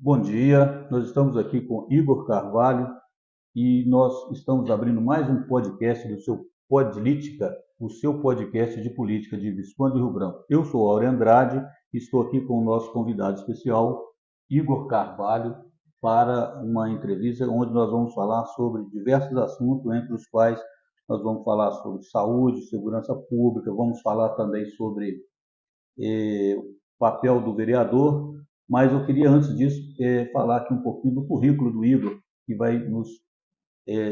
Bom dia, nós estamos aqui com Igor Carvalho e nós estamos abrindo mais um podcast do seu Podlítica, o seu podcast de política de Visconde do Rio Branco. Eu sou Aurélio Andrade e estou aqui com o nosso convidado especial, Igor Carvalho, para uma entrevista onde nós vamos falar sobre diversos assuntos, entre os quais nós vamos falar sobre saúde, segurança pública, vamos falar também sobre o papel do vereador, mas eu queria, antes disso, falar aqui um pouquinho do currículo do Igor, que vai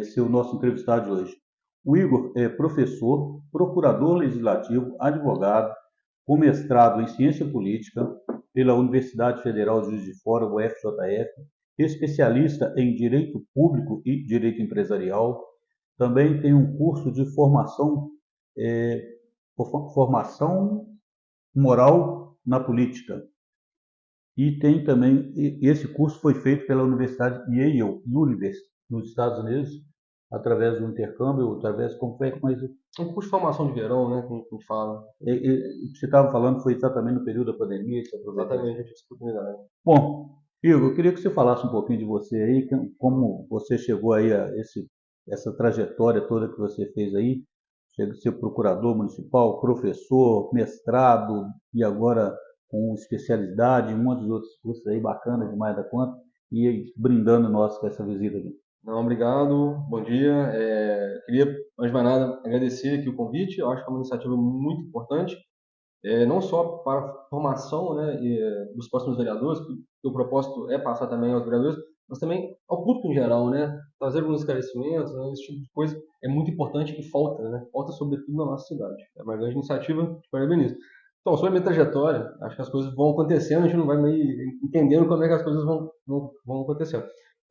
ser o nosso entrevistado de hoje. O Igor é professor, procurador legislativo, advogado, com mestrado em ciência política pela Universidade Federal de Juiz de Fora, UFJF, especialista em direito público e direito empresarial. Também tem um curso de eh, formação moral na política. E tem também, esse curso foi feito pela Universidade Yale University, nos Estados Unidos, através do intercâmbio, através, como foi, mas Um curso de formação de verão, né? Como a gente fala. o que você estava falando foi exatamente no período da pandemia, que você aproveitou isso. Exatamente, eu tive essa oportunidade. Bom, Igor, eu queria que você falasse um pouquinho de você aí, como você chegou aí a essa trajetória toda que você fez aí, chega a ser procurador municipal, professor, mestrado e agora com especialidade, um monte de outros cursos aí bacanas demais da conta, e brindando nós com essa visita aqui. Não, obrigado, bom dia. Queria, antes de mais nada, agradecer aqui o convite. Eu acho que é uma iniciativa muito importante, não só para a formação, né, dos próximos vereadores, que o propósito é passar também aos vereadores, mas também ao público em geral, né? Trazer alguns esclarecimentos, né, esse tipo de coisa é muito importante e falta, né? Falta sobretudo na nossa cidade. É uma grande iniciativa, te parabenizo. Então, sobre a minha trajetória, acho que as coisas vão acontecendo, a gente não vai meio entendendo como é que as coisas vão acontecendo.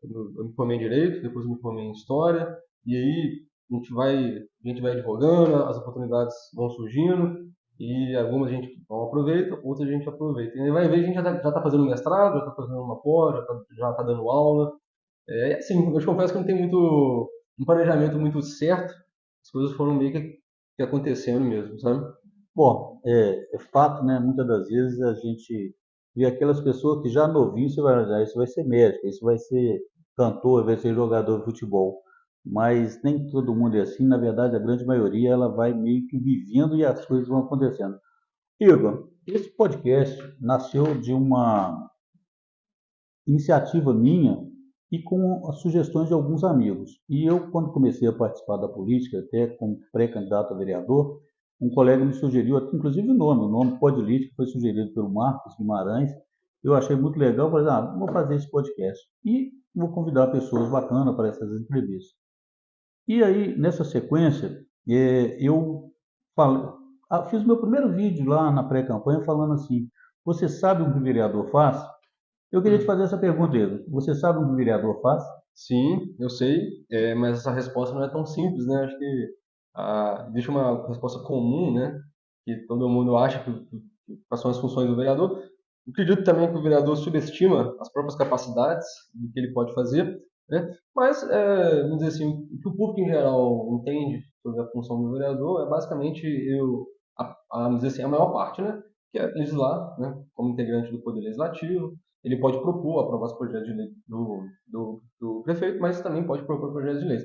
Eu me formei em Direito, depois me formei em História, e aí a gente vai advogando, as oportunidades vão surgindo, e algumas a gente não aproveita, outras a gente aproveita. E aí vai ver, a gente já tá fazendo mestrado, já está fazendo uma pós, já tá dando aula. Assim, eu te confesso que não tem muito um planejamento muito certo, as coisas foram meio que acontecendo mesmo, sabe? Bom, é fato, né? Muitas das vezes a gente vê aquelas pessoas que já novinho você vai olhar, isso vai ser médico, isso vai ser cantor, vai ser jogador de futebol. Mas nem todo mundo é assim, na verdade a grande maioria ela vai meio que vivendo e as coisas vão acontecendo. Igor, esse podcast nasceu de uma iniciativa minha e com as sugestões de alguns amigos. E eu, quando comecei a participar da política, até como pré-candidato a vereador, um colega me sugeriu, inclusive o nome Podlítica foi sugerido pelo Marcos Guimarães. Eu achei muito legal, falei, vou fazer esse podcast. E vou convidar pessoas bacanas para essas entrevistas. E aí, nessa sequência, eu falei, fiz meu primeiro vídeo lá na pré-campanha falando assim, você sabe o que o vereador faz? Eu queria te Hum. fazer essa pergunta, Igor. Você sabe o que o vereador faz? Sim, eu sei, mas essa resposta não é tão simples, né? Acho que existe uma resposta comum, né? Que todo mundo acha quais são as funções do vereador. Eu acredito também que o vereador subestima as próprias capacidades do que ele pode fazer, né? Mas, vamos dizer assim, o que o público em geral entende sobre a função do vereador é basicamente vamos dizer assim, a maior parte, né? Que é legislar, né? Como integrante do Poder Legislativo. Ele pode propor, aprovar os projetos de lei do prefeito, mas também pode propor projetos de lei.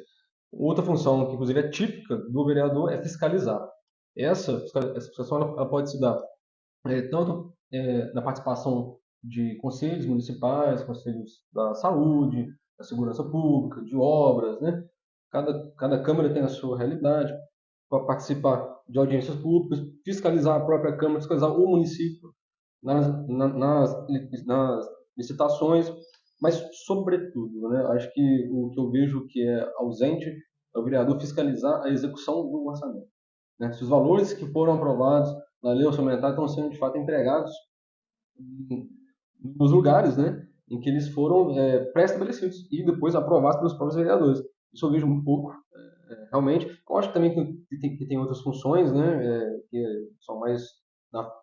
Outra função, que inclusive é típica do vereador, é fiscalizar. Essa fiscalização ela pode se dar tanto na participação de conselhos municipais, conselhos da saúde, da segurança pública, de obras, né? Cada câmara tem a sua realidade, para participar de audiências públicas, fiscalizar a própria câmara, fiscalizar o município nas licitações, mas sobretudo, né? Acho que o que eu vejo que é ausente é o vereador fiscalizar a execução do orçamento, né? Se os valores que foram aprovados na lei orçamentária estão sendo de fato empregados nos lugares, né, em que eles foram pré-estabelecidos e depois aprovados pelos próprios vereadores. Isso eu vejo muito pouco, realmente. Eu acho que também que tem outras funções, né, que são mais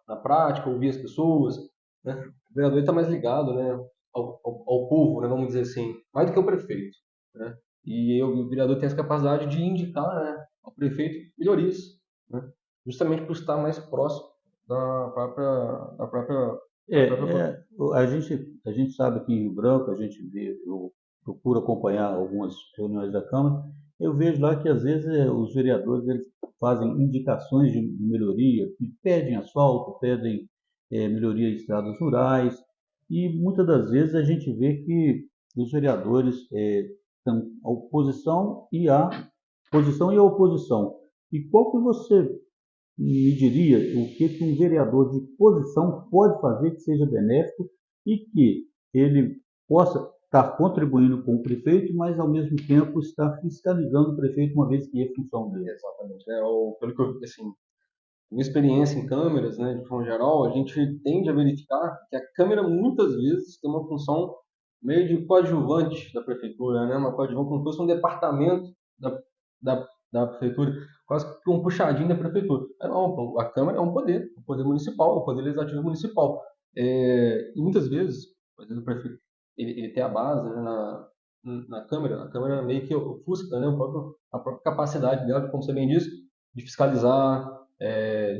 na prática, ouvir as pessoas, né. O vereador está mais ligado, né, ao povo, né, vamos dizer assim, mais do que o prefeito, né. E o vereador tem essa capacidade de indicar, né, ao prefeito melhorias, né, justamente por estar mais próximo da própria É, a gente sabe que em Rio Branco, eu procuro acompanhar algumas reuniões da Câmara, eu vejo lá que às vezes os vereadores eles fazem indicações de melhoria, pedem asfalto, pedem melhoria em estradas rurais, e muitas das vezes a gente vê que os vereadores estão a posição e a oposição. E qual que você me diria o que um vereador de posição pode fazer que seja benéfico e que ele possa estar contribuindo com o prefeito, mas ao mesmo tempo estar fiscalizando o prefeito, uma vez que é função dele. Exatamente, né? Pelo que eu, assim, minha experiência em câmeras, né, de forma geral, a gente tende a verificar que a câmera muitas vezes tem uma função meio de coadjuvante da prefeitura, né? Uma coadjuvante como se fosse um departamento da prefeitura, quase que um puxadinho da prefeitura. Não, a câmara é um poder municipal, um poder legislativo municipal. E muitas vezes, às vezes o prefeito ele tem a base, né, na câmara, a câmara meio que ofusca, né, a própria capacidade dela, como você bem disse, de fiscalizar,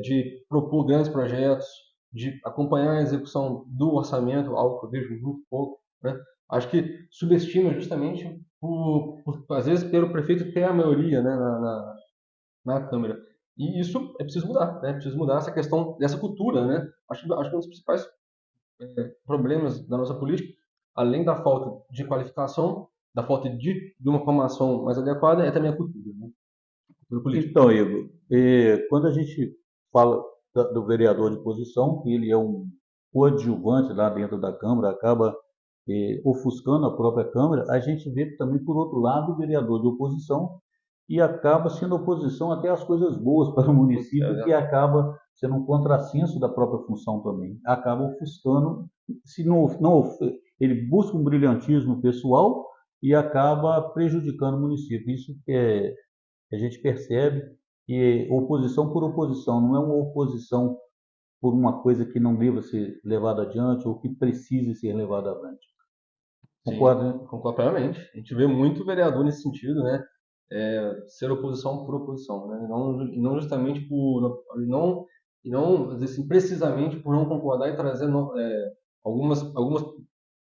de propor grandes projetos, de acompanhar a execução do orçamento, algo que eu vejo muito pouco, né? Acho que subestima justamente às vezes, pelo prefeito ter a maioria, né, na Câmara. E isso é preciso mudar, né? É preciso mudar essa questão dessa cultura, né? Acho que um dos principais problemas da nossa política, além da falta de qualificação, da falta de uma formação mais adequada, é também a cultura, né? A cultura política. Então, Igor, quando a gente fala do vereador de posição, que ele é um coadjuvante lá dentro da Câmara, acaba ofuscando a própria Câmara, a gente vê também, por outro lado, o vereador de oposição, e acaba sendo oposição até às coisas boas para o município, que acaba sendo um contrassenso da própria função também. Acaba ofuscando, se não, ele busca um brilhantismo pessoal e acaba prejudicando o município. Isso que a gente percebe que oposição por oposição, não é uma oposição por uma coisa que não deva ser levada adiante ou que precise ser levada adiante. Sim, Concorda, né? concordo plenamente. A gente vê muito vereador nesse sentido, né? Ser oposição por oposição, né? Não justamente não, às vezes, assim, precisamente por não concordar e trazer algumas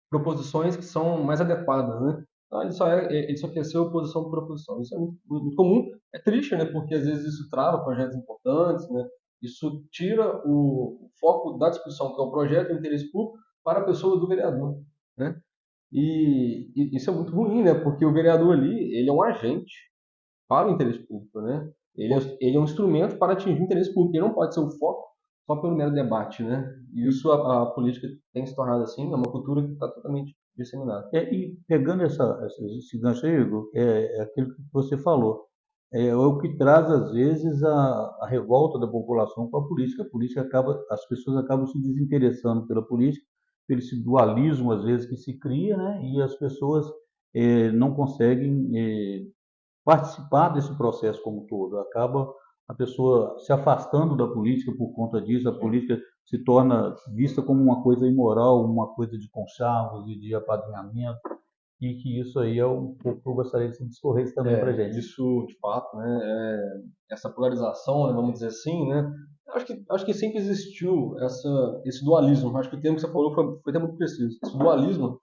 proposições que são mais adequadas, né? Então, ele só quer ser oposição por oposição. Isso é muito comum. É triste, né? Porque às vezes isso trava projetos importantes, né? Isso tira o foco da discussão, que é o projeto de interesse público, para a pessoa do vereador, né? E isso é muito ruim, né? Porque o vereador ali, ele é um agente para o interesse público, né? Ele é um instrumento para atingir o interesse público. Ele não pode ser o foco só pelo mero debate, né? E isso a política tem se tornado assim, é uma cultura que está totalmente disseminada. E pegando esse gancho aí, Igor, é aquilo que você falou. É o que traz, às vezes, a revolta da população com a política. As pessoas acabam se desinteressando pela política, pelo esse dualismo, às vezes, que se cria, né? E as pessoas não conseguem participar desse processo como um todo. Acaba a pessoa se afastando da política por conta disso, a política se torna vista como uma coisa imoral, uma coisa de conchavos e de apadrinhamento, e que isso aí é um pouco que eu gostaria que você discorresse também para a gente. Isso, de fato, né? Essa polarização, né, vamos dizer assim, né? Acho que sempre existiu esse dualismo. Acho que o termo que você falou foi até muito preciso. Esse dualismo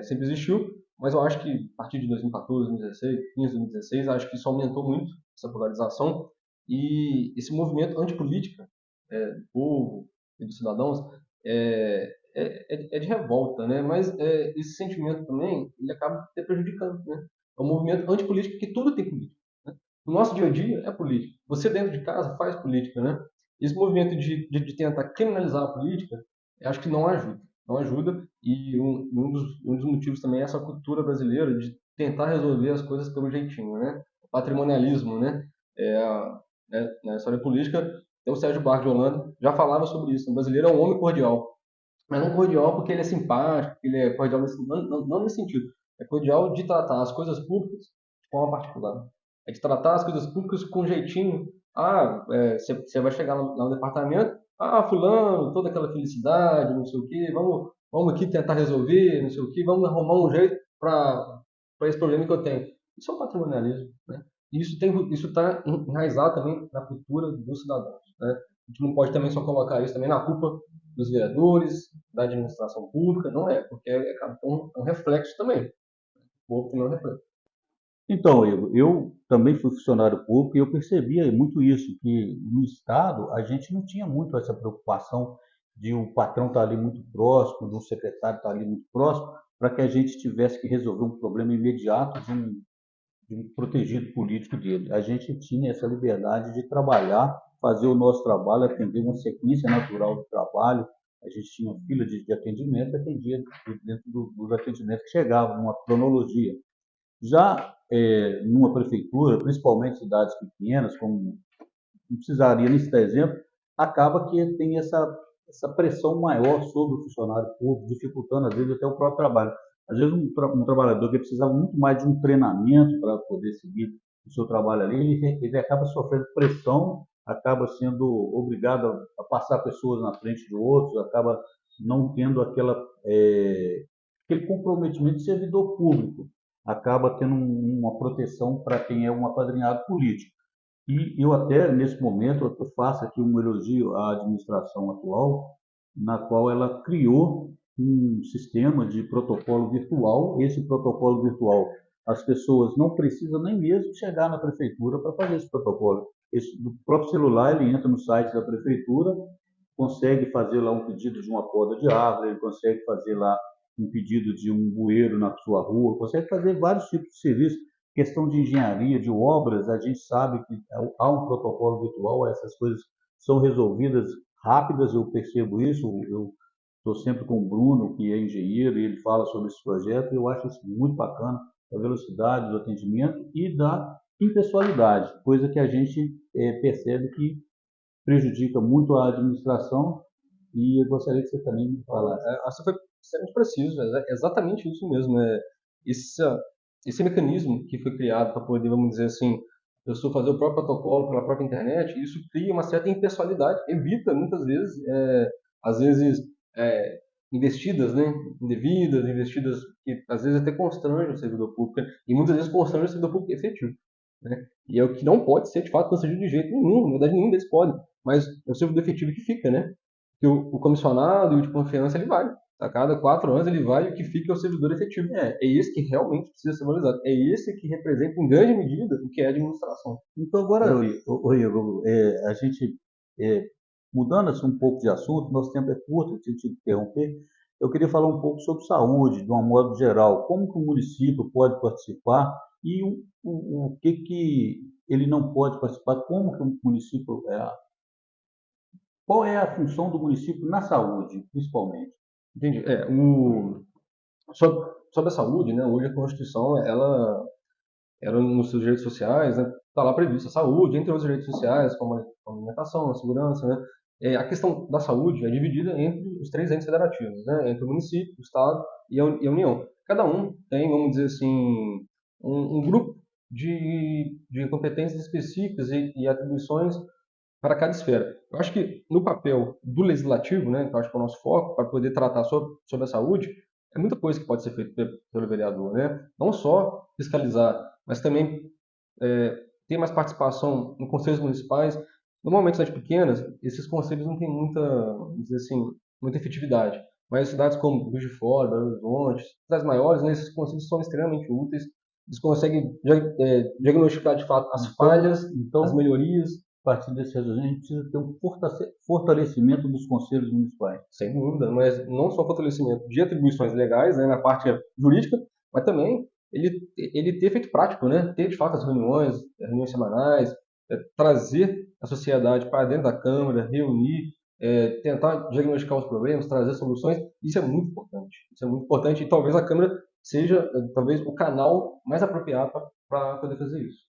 sempre existiu, mas eu acho que a partir de 2014, 2016, 15, 2016, acho que isso aumentou muito, essa polarização, e esse movimento antipolítica do povo e dos cidadãos é de revolta, né? Mas esse sentimento também, ele acaba te prejudicando, né? É um movimento antipolítico que tudo tem política, né? O nosso dia a dia é política. Você dentro de casa faz política, né? Esse movimento de tentar criminalizar a política, eu acho que não ajuda. Não ajuda, e um dos motivos também é essa cultura brasileira de tentar resolver as coisas pelo jeitinho, né? O patrimonialismo, né? Na história política, o Sérgio Buarque de Holanda já falava sobre isso. O brasileiro é um homem cordial, mas não cordial porque ele é simpático, ele é cordial não nesse sentido. É cordial de tratar as coisas públicas de forma particular. É de tratar as coisas públicas com jeitinho. Você vai chegar lá no departamento, fulano, toda aquela felicidade, não sei o quê, vamos aqui tentar resolver, não sei o quê, vamos arrumar um jeito para esse problema que eu tenho. Isso é um patrimonialismo, né? Isso está enraizado também na cultura dos cidadãos, né? A gente não pode também só colocar isso também na culpa dos vereadores, da administração pública, não é, porque é um reflexo também. O povo também é um reflexo. Então, Igor, eu também fui funcionário público e eu percebia muito isso, que no Estado a gente não tinha muito essa preocupação de o patrão estar ali muito próximo, do secretário estar ali muito próximo, para que a gente tivesse que resolver um problema imediato de um protegido político dele. A gente tinha essa liberdade de trabalhar, fazer o nosso trabalho, atender uma sequência natural do trabalho. A gente tinha uma fila de atendimento, atendia dentro dos atendimentos que chegavam, numa cronologia. Já numa prefeitura, principalmente cidades pequenas, como não precisaria nem citar exemplo, acaba que tem essa pressão maior sobre o funcionário público, dificultando, às vezes, até o próprio trabalho. Às vezes, um trabalhador que precisava muito mais de um treinamento para poder seguir o seu trabalho ali, ele acaba sofrendo pressão, acaba sendo obrigado a passar pessoas na frente de outros, acaba não tendo aquele comprometimento de servidor público, acaba tendo uma proteção para quem é um apadrinhado político. E eu até, nesse momento, eu faço aqui um elogio à administração atual, na qual ela criou um sistema de protocolo virtual. Esse protocolo virtual, as pessoas não precisam nem mesmo chegar na prefeitura para fazer esse protocolo. Do próprio celular, ele entra no site da prefeitura, consegue fazer lá um pedido de uma poda de árvore, ele consegue fazer lá um pedido de um bueiro na sua rua, consegue fazer vários tipos de serviço. Questão de engenharia, de obras, a gente sabe que há um protocolo virtual, essas coisas são resolvidas rápidas, eu percebo isso, eu estou sempre com o Bruno, que é engenheiro, e ele fala sobre esse projeto, e eu acho isso muito bacana, a velocidade do atendimento e da impessoalidade, coisa que a gente percebe que prejudica muito a administração, e eu gostaria que você também me falasse. Você foi extremamente preciso, é exatamente isso mesmo. Esse mecanismo que foi criado para poder, vamos dizer assim, a pessoa fazer o próprio protocolo pela própria internet, isso cria uma certa impessoalidade, evita muitas vezes, às vezes, investidas, né, indevidas, investidas que às vezes até constrangem o servidor público, e muitas vezes constrangem o servidor público efetivo. Né? E é o que não pode ser, de fato, concedido de jeito nenhum, na verdade nenhum deles pode, mas é o servidor efetivo que fica, né? Que o comissionado e o de confiança ele vai. A cada 4 anos ele vai e o que fica é o servidor efetivo. É esse que realmente precisa ser valorizado. É esse que representa, em grande medida, o que é a administração. Então, agora, Igor, a gente, mudando assim, um pouco de assunto, nosso tempo é curto, eu te interromper, eu queria falar um pouco sobre saúde, de um modo geral. Como que o município pode participar e o que ele não pode participar, como que o município... qual é a função do município na saúde, principalmente? Entendi. Sobre a saúde, né, hoje a Constituição, ela nos seus direitos sociais, né, está lá prevista a saúde, entre outros direitos sociais, como a alimentação, a segurança, né. A questão da saúde é dividida entre os 3 entes federativos, né, entre o município, o estado e a União. Cada um tem, vamos dizer assim, um grupo de competências específicas e atribuições para cada esfera. Eu acho que no papel do legislativo, né, que eu acho que é o nosso foco, para poder tratar sobre a saúde, é muita coisa que pode ser feita pelo vereador, né? Não só fiscalizar, mas também ter mais participação em conselhos municipais. Normalmente, cidades pequenas, esses conselhos não têm muita, vamos dizer assim, muita efetividade. Mas cidades como Juiz de Fora, Belo Horizonte, cidades maiores, né, esses conselhos são extremamente úteis. Eles conseguem diagnosticar de fato as falhas, as melhorias. A partir desse raciocínio, a gente precisa ter um fortalecimento dos conselhos municipais. Sem dúvida, mas não só fortalecimento de atribuições legais, né, na parte jurídica, mas também ele ter efeito prático, né, ter de fato as reuniões semanais, trazer a sociedade para dentro da Câmara, reunir, tentar diagnosticar os problemas, trazer soluções, isso é muito importante. Isso é muito importante e talvez a Câmara seja talvez o canal mais apropriado para poder fazer isso.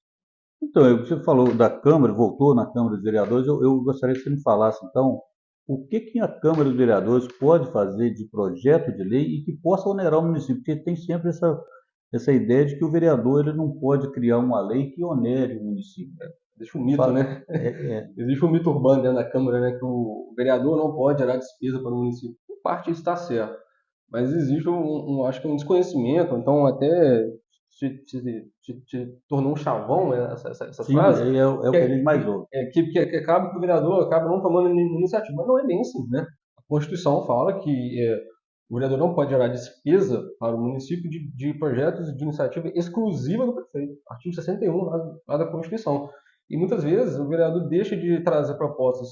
Então, você falou da Câmara, voltou na Câmara dos Vereadores, eu gostaria que você me falasse, então, o que a Câmara dos Vereadores pode fazer de projeto de lei e que possa onerar o município, porque tem sempre essa ideia de que o vereador ele não pode criar uma lei que onere o município. Existe um mito, né? Existe um mito urbano dentro da Câmara, né? Que o vereador não pode gerar despesa para o município. Em parte isso está certo, mas existe acho que um desconhecimento, então até se tornou um chavão essa Sim, frase. é o que a gente mais ouve. Que acaba que o vereador acaba não tomando iniciativa, mas não é bem assim, né? Constituição fala que o vereador não pode gerar despesa para o município de projetos de iniciativa exclusiva do prefeito. Artigo 61 lá da Constituição. E muitas vezes o vereador deixa de trazer propostas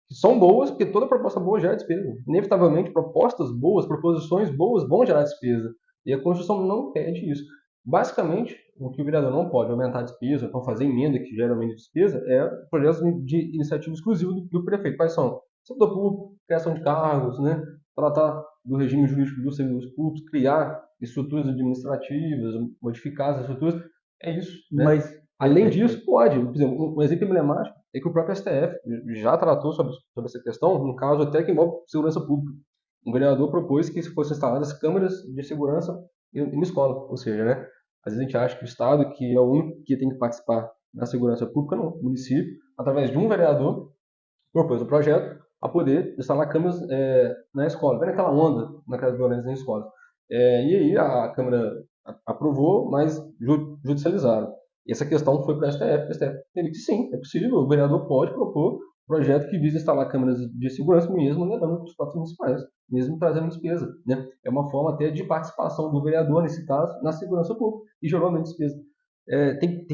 que são boas, porque toda proposta boa gera despesa. Inevitavelmente, propostas boas, proposições boas vão gerar despesa. E a Constituição não pede isso. Basicamente, o que o vereador não pode aumentar a despesa, então fazer emenda que gera aumento de despesa, é projetos de iniciativa exclusiva do prefeito. Quais são? Setor público, criação de cargos, né? Tratar do regime jurídico dos servidores públicos, criar estruturas administrativas, modificar as estruturas, é isso, né? Mas Além disso, pode. Por exemplo, um exemplo emblemático é que o próprio STF já tratou sobre essa questão, no caso até que envolve segurança pública. Um vereador propôs que fossem instaladas câmeras de segurança em uma escola, ou seja, né? Às vezes a gente acha que o Estado, que é o único que tem que participar da segurança pública, não. O município, através de um vereador, propôs o projeto a poder instalar câmeras na escola. Vendo aquela onda naquelas violências na escola. E aí a Câmara aprovou, mas judicializaram. E essa questão foi para o STF. O STF teve que sim, é possível, o vereador pode propor projeto que visa instalar câmeras de segurança mesmo levando os próprios municipais, mesmo trazendo despesa. Né? É uma forma até de participação do vereador, nesse caso, na segurança pública, e gerou menos despesa. Tem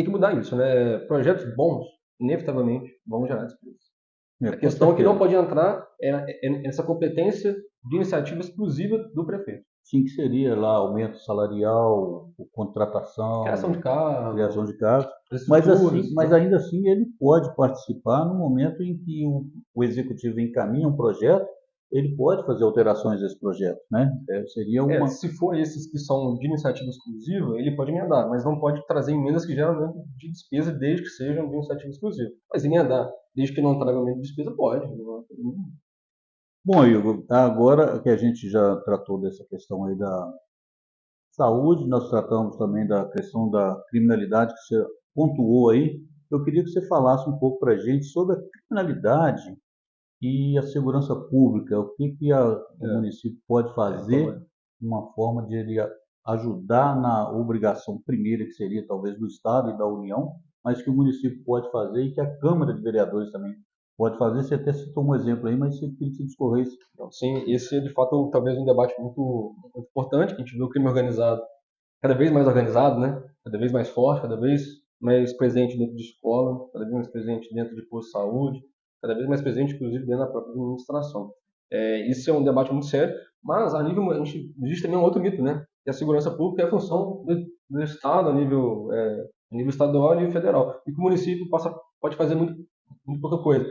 que mudar isso. Né? Projetos bons, inevitavelmente, vão gerar despesa. A questão é que não pode entrar nessa competência de iniciativa exclusiva do prefeito. Sim, que seria lá aumento salarial, contratação, criação de cargos. Mas ainda assim ele pode participar no momento em que o executivo encaminha um projeto, ele pode fazer alterações desse projeto, né? Seria uma... Se for esses que são de iniciativa exclusiva, ele pode emendar, mas não pode trazer emendas que geram aumento de despesa desde que sejam de iniciativa exclusiva. Mas emendar, desde que não traga aumento de despesa, pode. Bom, Igor, agora que a gente já tratou dessa questão aí da saúde, nós tratamos também da questão da criminalidade que você pontuou aí, eu queria que você falasse um pouco para a gente sobre a criminalidade e a segurança pública, o que o município pode fazer, uma forma de ele ajudar na obrigação primeira, que seria talvez do Estado e da União, mas que o município pode fazer e que a Câmara de Vereadores também pode fazer. Você até citou um exemplo aí, mas você queria que você discorresse. Sim, esse é de fato talvez um debate muito, muito importante, que a gente vê o crime organizado cada vez mais organizado, né? Cada vez mais forte, cada vez mais presente dentro de escola, cada vez mais presente dentro de posto de saúde, cada vez mais presente, inclusive, dentro da própria administração. Isso é um debate muito sério, mas a nível, existe também um outro mito, né? Que a segurança pública é a função do Estado a nível estadual e nível federal, e que o município pode fazer muito, muito pouca coisa.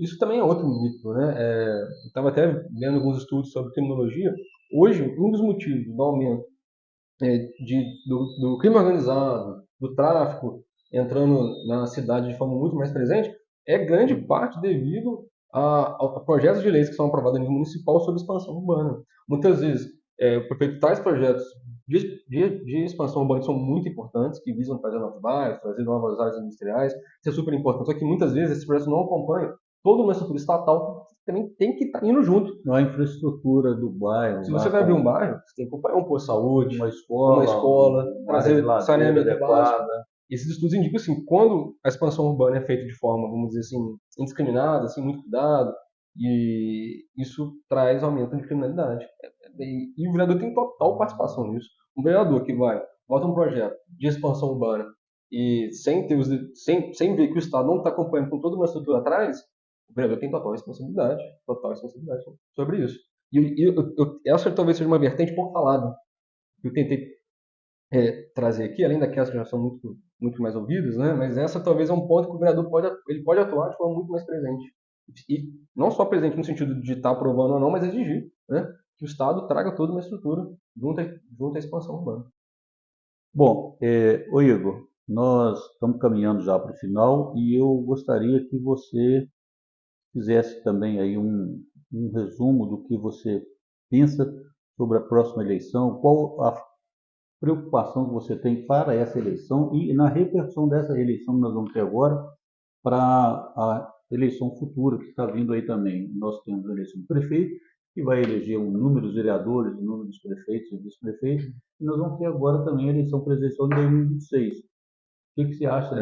Isso também é outro mito, né? Eu estava até vendo alguns estudos sobre criminologia. Hoje, um dos motivos do aumento do crime organizado, do tráfico entrando na cidade de forma muito mais presente, é grande parte devido a projetos de leis que são aprovados a nível municipal sobre expansão urbana. Muitas vezes, o prefeito traz projetos de expansão urbana que são muito importantes, que visam trazer novos bairros, trazer novas áreas industriais, isso é super importante. Só que muitas vezes esses projetos não acompanham toda uma estrutura estatal também tem que estar indo junto. A infraestrutura do bairro. Se você vai abrir um bairro, você tem que acompanhar um posto de saúde, uma escola, trazer saneamento básico. adequada. Esses estudos indicam assim, quando a expansão urbana é feita de forma, vamos dizer assim, indiscriminada, assim, muito cuidado, e isso traz aumento de criminalidade. E o vereador tem total participação nisso. Um vereador que bota um projeto de expansão urbana e sem ver que o Estado não está acompanhando com toda uma estrutura atrás, o vereador tem total responsabilidade sobre isso. Essa talvez seja uma vertente pouco falada, que eu tentei trazer aqui, além daquelas que já são muito, muito mais ouvidas, né? Mas essa talvez é um ponto que o vereador pode atuar de forma muito mais presente. E não só presente no sentido de estar aprovando ou não, mas exigir, né? Que o Estado traga toda uma estrutura junto à expansão urbana. Bom, Igor, nós estamos caminhando já para o final e eu gostaria que você fizesse também aí um resumo do que você pensa sobre a próxima eleição, qual a preocupação que você tem para essa eleição e na repercussão dessa eleição que nós vamos ter agora para a eleição futura que está vindo aí também. Nós temos a eleição do prefeito, que vai eleger um número de vereadores, um número de prefeitos e vice-prefeitos, e nós vamos ter agora também a eleição presidencial de 2026. O que você acha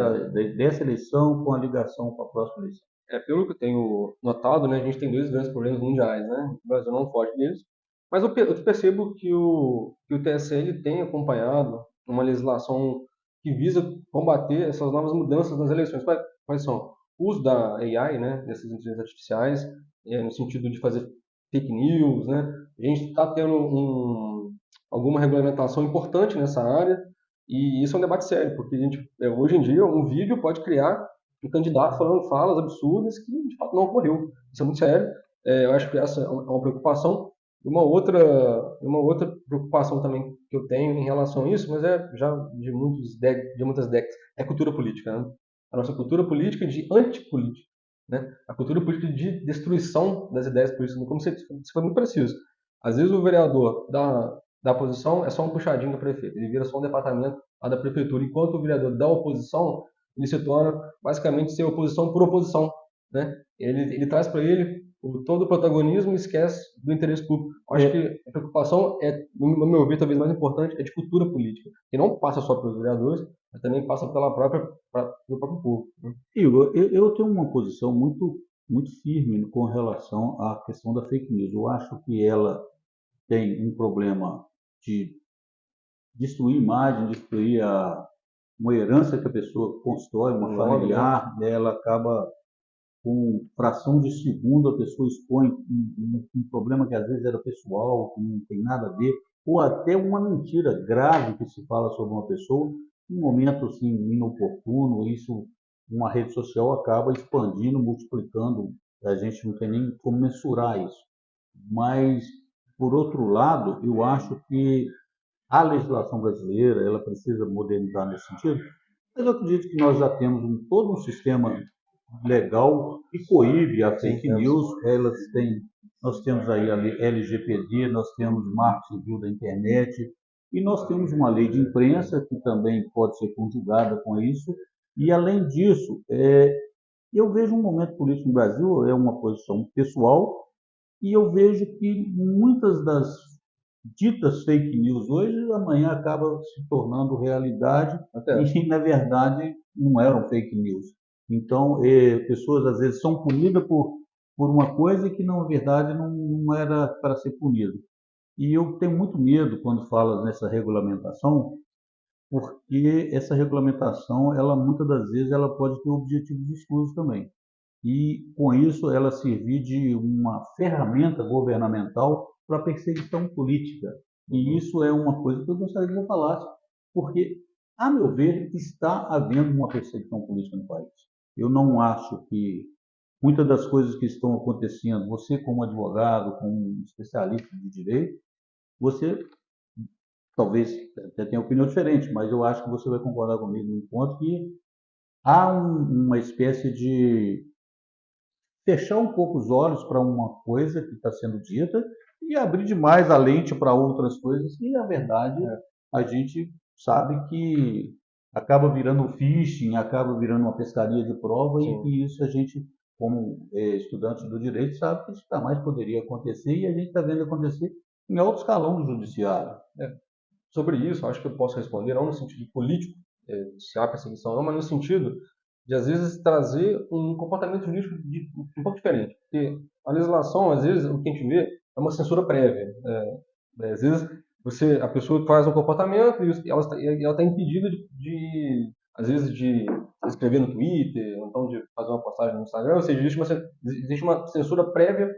dessa eleição com a ligação com a próxima eleição? Pelo que eu tenho notado, né, a gente tem dois grandes problemas mundiais, né? O Brasil não foge deles. Mas eu percebo que o TSE ele tem acompanhado uma legislação que visa combater essas novas mudanças nas eleições. Quais são? O uso da AI, né, dessas inteligências artificiais, no sentido de fazer fake news, né? A gente está tendo alguma regulamentação importante nessa área e isso é um debate sério, porque hoje em dia um vídeo pode criar um candidato falando falas absurdas que de fato não ocorreu. Isso é muito sério. Eu acho que essa é uma preocupação. Uma outra preocupação também que eu tenho em relação a isso, mas é já de muitas décadas, é a cultura política, né? A nossa cultura política de antipolítica, né? A cultura política de destruição das ideias políticas, como você foi muito preciso. Às vezes o vereador da oposição é só um puxadinho do prefeito, ele vira só um departamento lá da prefeitura, enquanto o vereador da oposição ele se torna basicamente ser oposição por oposição, né? Ele traz para ele todo o protagonismo e esquece do interesse público. Acho É, que a preocupação no meu ver, talvez mais importante, é de cultura política, que não passa só pelos vereadores, mas também passa pelo próprio povo, né? Igor, eu tenho uma posição muito firme com relação à questão da fake news. Eu acho que ela tem um problema de destruir imagem, destruir uma herança que a pessoa constrói, O uma nome, né? familiar, né? Ela acaba com fração de segundo a pessoa expõe um problema que às vezes era pessoal, que não tem nada a ver, ou até uma mentira grave que se fala sobre uma pessoa, em um momento assim inoportuno, isso uma rede social acaba expandindo, multiplicando, a gente não tem nem como mensurar isso. Mas, por outro lado, eu acho que a legislação brasileira ela precisa modernizar nesse sentido, mas eu acredito que nós já temos todo um sistema legal que coíbe a Sim, fake temos. news. Nós temos aí a LGPD, nós temos o Marco Civil da Internet e nós temos uma lei de imprensa que também pode ser conjugada com isso. E além disso, eu vejo um momento político no Brasil, é uma posição pessoal, e eu vejo que muitas das ditas fake news hoje, amanhã acaba se tornando realidade Até. e, na verdade, não eram fake news. Então, pessoas às vezes são punidas por uma coisa que, na verdade, não era para ser punido. E eu tenho muito medo quando falo nessa regulamentação, porque essa regulamentação, ela muitas das vezes, ela pode ter objetivos escusos também e, com isso, ela servir de uma ferramenta governamental para perseguição política. E Uhum. isso é uma coisa que eu gostaria que você falasse, porque, a meu ver, está havendo uma perseguição política no país. Eu não acho que muitas das coisas que estão acontecendo, você como advogado, como especialista de direito, você talvez até tenha opinião diferente, mas eu acho que você vai concordar comigo no ponto que há uma espécie de fechar um pouco os olhos para uma coisa que está sendo dita e abrir demais a lente para outras coisas que, na verdade, a gente sabe que acaba virando phishing, acaba virando uma pescaria de prova e Sim. que isso a gente, como estudante do direito, sabe que isso jamais poderia acontecer e a gente está vendo acontecer em alto escalão do judiciário. É. Sobre isso, acho que eu posso responder não no sentido político, se há perseguição, não, mas no sentido de, às vezes, trazer um comportamento jurídico um pouco diferente. Porque a legislação, às vezes, o que a gente vê é uma censura prévia. Às vezes, a pessoa faz um comportamento e ela está impedida às vezes, de escrever no Twitter, ou então de fazer uma postagem no Instagram, ou seja, existe uma censura prévia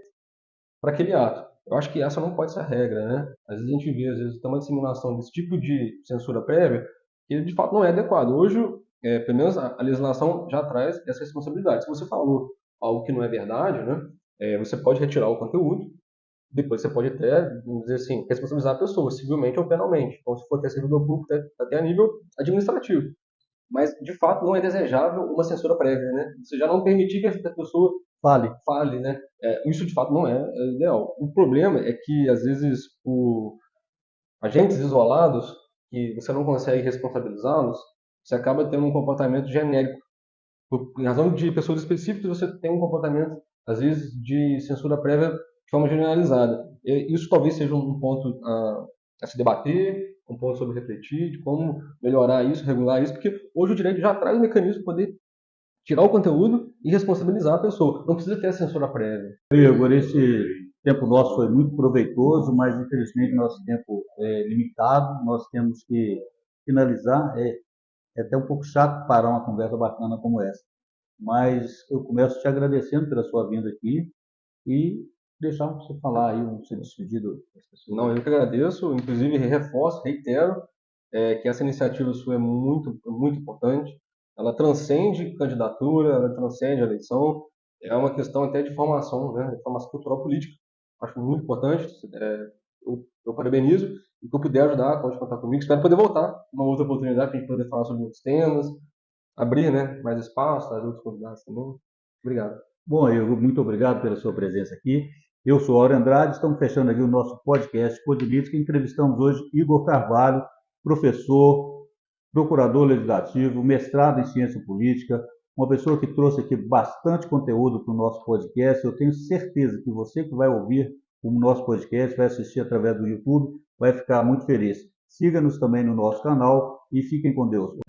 para aquele ato. Eu acho que essa não pode ser a regra, né? Às vezes a gente vê, às vezes, tem uma disseminação desse tipo de censura prévia que de fato não é adequado. Hoje, pelo menos a legislação já traz essa responsabilidade. Se você falou algo que não é verdade, né? Você pode retirar o conteúdo, depois você pode até, vamos dizer assim, responsabilizar a pessoa, civilmente ou penalmente. Então, se for até servidor público, até a nível administrativo. Mas, de fato, não é desejável uma censura prévia, né? Você já não permitir que a pessoa Fale. fale, né? Isso, de fato, não é ideal. O problema é que, às vezes, agentes isolados, que você não consegue responsabilizá-los, você acaba tendo um comportamento genérico. Em razão de pessoas específicas, você tem um comportamento, às vezes, de censura prévia de forma generalizada. Isso talvez seja um ponto a se debater, um ponto sobre refletir, de como melhorar isso, regular isso, porque hoje o direito já traz um mecanismo para poder tirar o conteúdo e responsabilizar a pessoa. Não precisa ter a censura prévia. Igor, esse tempo nosso foi muito proveitoso, mas infelizmente nosso tempo é limitado, nós temos que finalizar. É até um pouco chato parar uma conversa bacana como essa, mas eu começo te agradecendo pela sua vinda aqui e deixar você falar aí, você despedido das pessoas. Não, eu que agradeço, inclusive reforço, reitero, que essa iniciativa sua é muito importante. Ela transcende candidatura, ela transcende eleição, é uma questão até de formação, né, de formação cultural política. Acho muito importante, eu parabenizo, e que eu puder ajudar, pode contar comigo. Espero poder voltar, uma outra oportunidade para a gente poder falar sobre outros temas, abrir, né, mais espaço, trazer outros convidados também. Obrigado. Bom, Igor, muito obrigado pela sua presença aqui. Eu sou Áureo Andrade, estamos fechando aqui o nosso podcast Podilítica. Entrevistamos hoje Igor Carvalho, professor, procurador legislativo, mestrado em ciência política, uma pessoa que trouxe aqui bastante conteúdo para o nosso podcast. Eu tenho certeza que você que vai ouvir o nosso podcast, vai assistir através do YouTube, vai ficar muito feliz. Siga-nos também no nosso canal e fiquem com Deus.